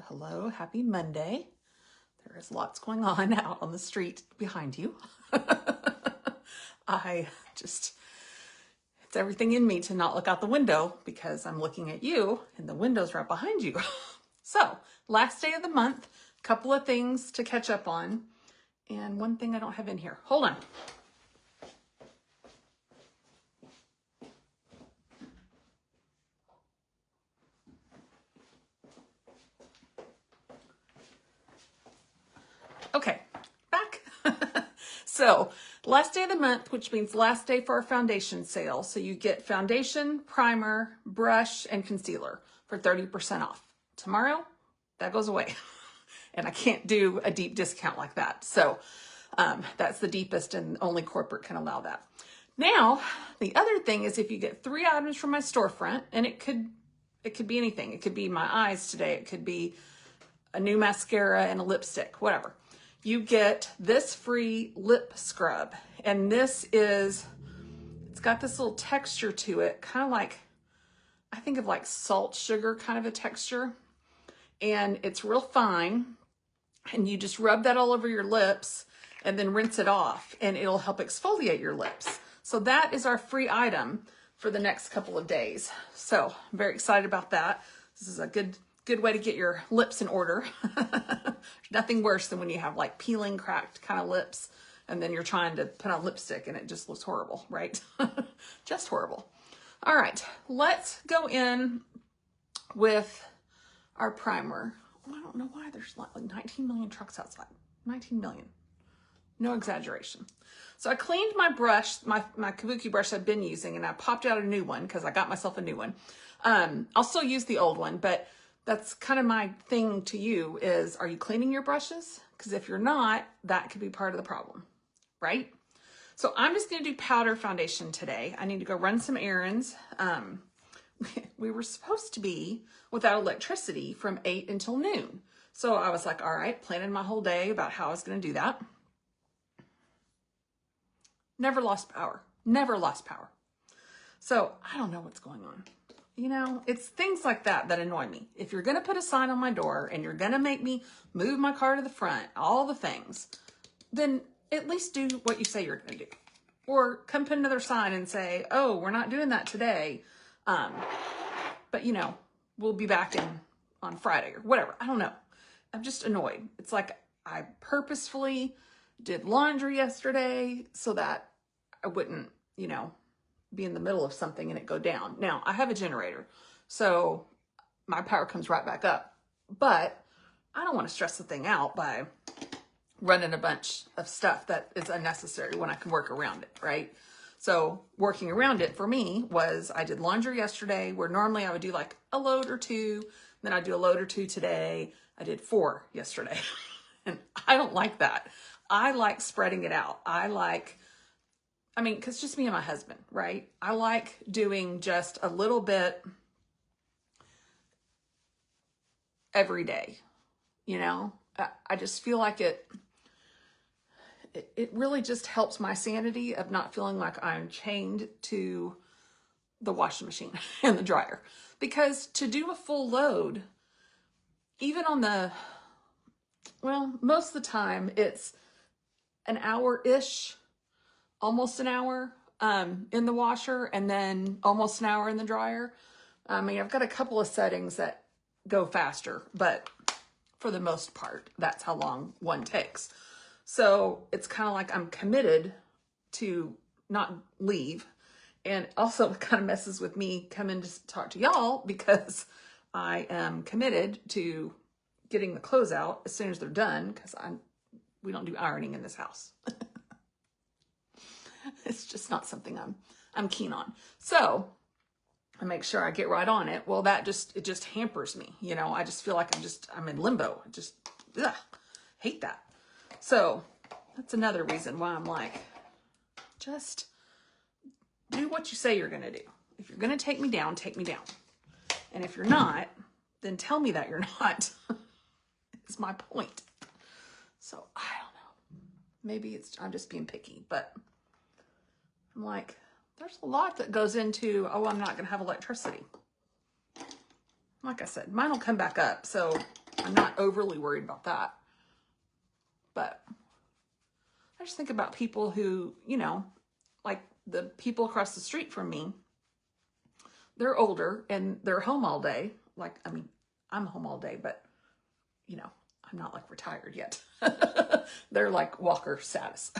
Hello, happy Monday. There is lots going on out on the street behind you. It's everything in me to not look out the window because I'm looking at you and the window's right behind you. So, last day of the month, couple of things to catch up on, and one thing I don't have in here. Hold on. Okay, back. So, last day of the month, which means last day for our foundation sale. So you get foundation, primer, brush, and concealer for 30% off. Tomorrow, that goes away. And I can't do a deep discount like that. So that's the deepest, and only corporate can allow that. Now, the other thing is if you get 3 items from my storefront, and it could be anything. It could be my eyes today. It could be a new mascara and a lipstick, whatever. You get this free lip scrub. And it's got this little texture to it, kind of like, I think of like salt sugar kind of a texture. And it's real fine. And you just rub that all over your lips and then rinse it off, and it'll help exfoliate your lips. So that is our free item for the next couple of days. So I'm very excited about that. This is a good way to get your lips in order. Nothing worse than when you have like peeling, cracked kind of lips, and then you're trying to put on lipstick and it just looks horrible, right? Just horrible. All right, let's go in with our primer. I don't know why there's like 19 million trucks outside. 19 million. No exaggeration. So I cleaned my brush, my Kabuki brush I've been using, and I popped out a new one because I got myself a new one. I'll still use the old one, but that's kind of my thing to you is, are you cleaning your brushes? Because if you're not, that could be part of the problem, right? So I'm just going to do powder foundation today. I need to go run some errands. We were supposed to be without electricity from 8 until noon. So I was like, all right, planning my whole day about how I was going to do that. Never lost power. Never lost power. So I don't know what's going on. You know, it's things like that that annoy me. If you're going to put a sign on my door and you're going to make me move my car to the front, all the things, then at least do what you say you're going to do. Or come put another sign and say, oh, we're not doing that today. But you know, we'll be back on Friday or whatever. I don't know. I'm just annoyed. It's like I purposefully did laundry yesterday so that I wouldn't, you know, be in the middle of something and it go down. Now, I have a generator, so my power comes right back up. But I don't want to stress the thing out by running a bunch of stuff that is unnecessary when I can work around it, right? So working around it for me was, I did laundry yesterday where normally I would do like a load or two. Then I'd do a load or two today. I did 4 yesterday. And I don't like that. I like spreading it out. Because just me and my husband, right? I like doing just a little bit every day, you know? I just feel like it really just helps my sanity of not feeling like I'm chained to the washing machine and the dryer. Because to do a full load, even on most of the time, it's an hour-ish, almost an hour in the washer, and then almost an hour in the dryer. I mean, I've got a couple of settings that go faster, but for the most part, that's how long one takes. So it's kind of like I'm committed to not leave. And also it kind of messes with me coming to talk to y'all because I am committed to getting the clothes out as soon as they're done, because we don't do ironing in this house. It's just not something I'm keen on. So I make sure I get right on it. Well, it just hampers me. You know, I just feel like I'm in limbo. Hate that. So that's another reason why I'm like, just do what you say you're going to do. If you're going to take me down, take me down. And if you're not, then tell me that you're not. It's my point. So I don't know. Maybe I'm just being picky, but I'm like, there's a lot that goes into, I'm not going to have electricity. Like I said, mine will come back up. So I'm not overly worried about that. But I just think about people who, you know, like the people across the street from me, they're older and they're home all day. Like, I mean, I'm home all day, but, you know, I'm not like retired yet. They're like walker status.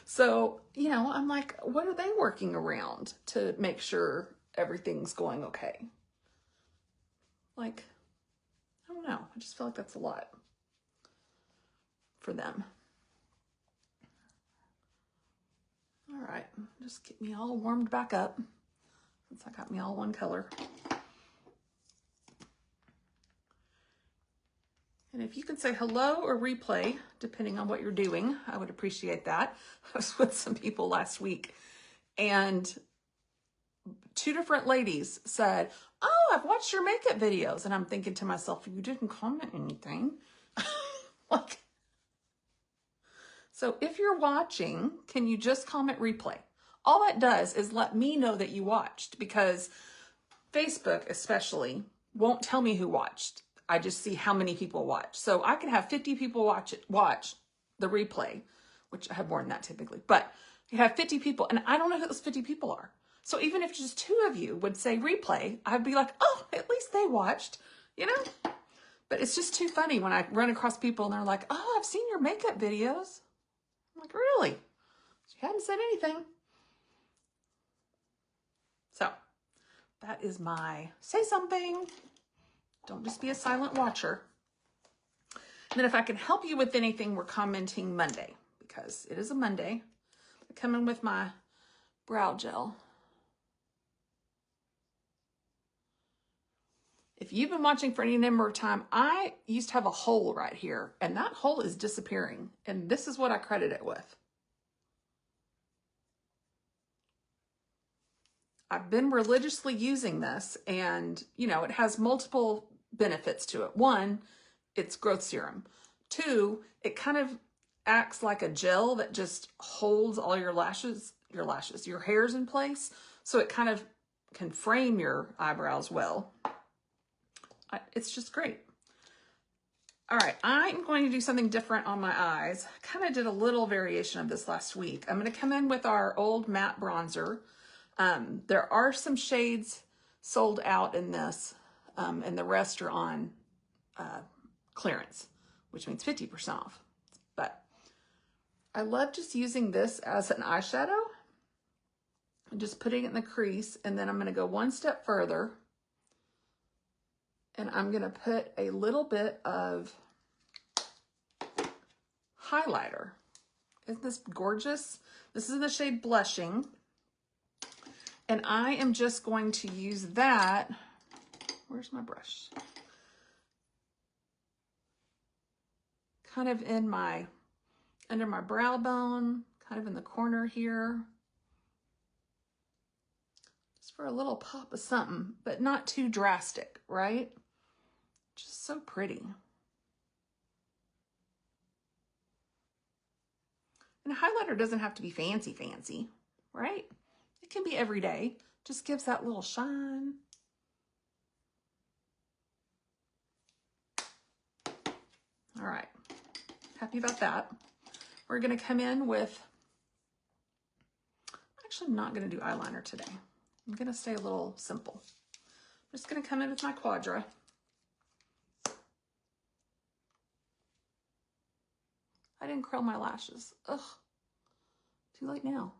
So, you know, I'm like, what are they working around to make sure everything's going okay? Like, I don't know. I just feel like that's a lot for them. All right, just get me all warmed back up since I got me all one color. And if you can say hello or replay, depending on what you're doing, I would appreciate that. I was with some people last week and 2 different ladies said, oh, I've watched your makeup videos. And I'm thinking to myself, you didn't comment anything. Like, so if you're watching, can you just comment replay? All that does is let me know that you watched, because Facebook especially won't tell me who watched. I just see how many people watch. So I can have 50 people watch the replay, which I have more than that typically, but you have 50 people and I don't know who those 50 people are. So even if just 2 of you would say replay, I'd be like, oh, at least they watched, you know? But it's just too funny when I run across people and they're like, oh, I've seen your makeup videos. I'm like, really? You hadn't said anything. So that is my say something. Don't just be a silent watcher. And then if I can help you with anything, we're commenting Monday, because it is a Monday. I come in with my brow gel. If you've been watching for any number of time, I used to have a hole right here, and that hole is disappearing. And this is what I credit it with. I've been religiously using this, and, you know, it has multiple benefits to it. 1, it's growth serum. 2, it kind of acts like a gel that just holds all your hairs in place. So it kind of can frame your eyebrows well. It's just great. All right, I'm going to do something different on my eyes. I kind of did a little variation of this last week. I'm going to come in with our old matte bronzer. There are some shades sold out in this, and the rest are on clearance, which means 50% off. But I love just using this as an eyeshadow and just putting it in the crease. And then I'm going to go one step further, and I'm going to put a little bit of highlighter. Isn't this gorgeous? This is in the shade Blushing. And I am just going to use that. Where's my brush? Kind of in under my brow bone, kind of in the corner here. Just for a little pop of something, but not too drastic, right? Just so pretty. And a highlighter doesn't have to be fancy, right? It can be everyday. Just gives that little shine. All right, happy about that. We're gonna come in with, actually I'm not gonna do eyeliner today. I'm gonna stay a little simple. I'm just gonna come in with my Quadra. I didn't curl my lashes. Ugh, too late now.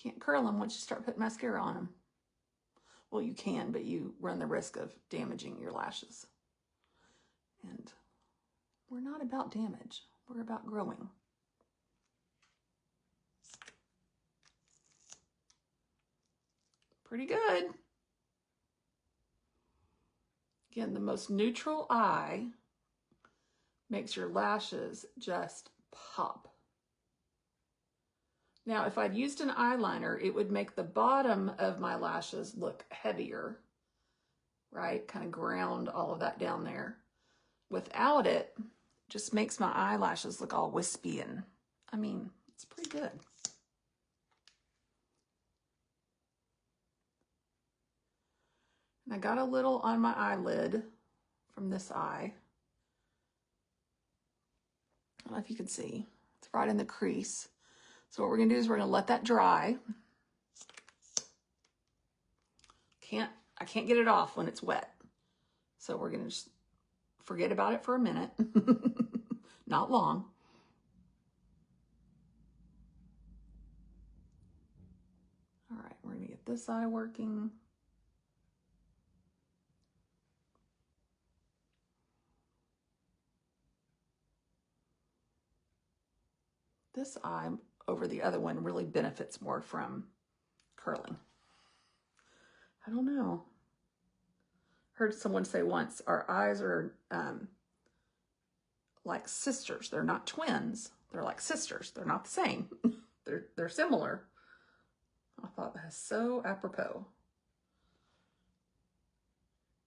Can't curl them once you start putting mascara on them. Well, you can, but you run the risk of damaging your lashes. And we're not about damage. We're about growing. Pretty good. Again, the most neutral eye makes your lashes just pop. Now, if I'd used an eyeliner, it would make the bottom of my lashes look heavier, right? Kind of ground all of that down there. Without it, just makes my eyelashes look all wispy, and I mean, it's pretty good. And I got a little on my eyelid from this eye. I don't know if you can see. It's right in the crease. So what we're gonna do is we're gonna let that dry. I can't get it off when it's wet. So we're gonna just forget about it for a minute. Not long. All right, we're gonna get this eye working. This eye over the other one really benefits more from curling. I don't know. Heard someone say once, our eyes are like sisters. They're not twins. They're like sisters. They're not the same. They're similar. I thought that was so apropos.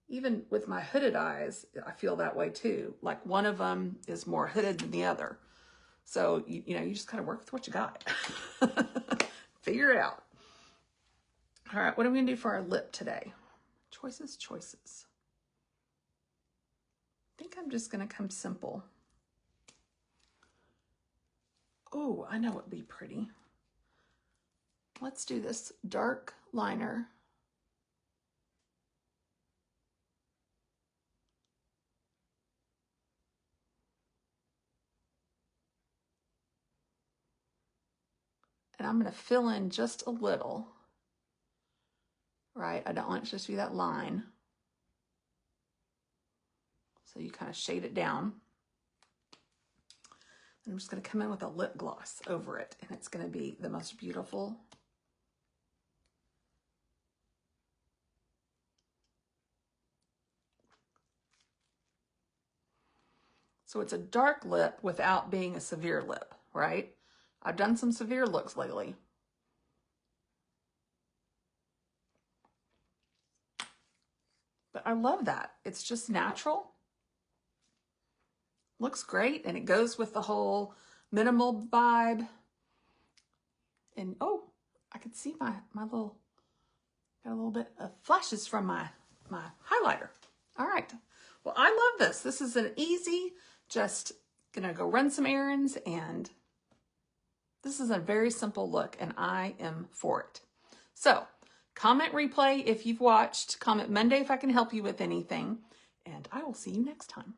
Even with my hooded eyes, I feel that way too. Like one of them is more hooded than the other. So, you know, you just kind of work with what you got. Figure it out. All right, what are we gonna do for our lip today? Choices. I think I'm just gonna come simple. Oh, I know what would be pretty. Let's do this dark liner. And I'm gonna fill in just a little, right? I don't want it to just be that line. So you kind of shade it down. And I'm just gonna come in with a lip gloss over it, and it's gonna be the most beautiful. So it's a dark lip without being a severe lip, right? I've done some severe looks lately. But I love that. It's just natural. Looks great, and it goes with the whole minimal vibe. And oh, I could see my little, got a little bit of flashes from my highlighter. All right, well, I love this. This is an easy, just gonna go run some errands, and this is a very simple look, and I am for it. So comment replay if you've watched, comment Monday if I can help you with anything, and I will see you next time.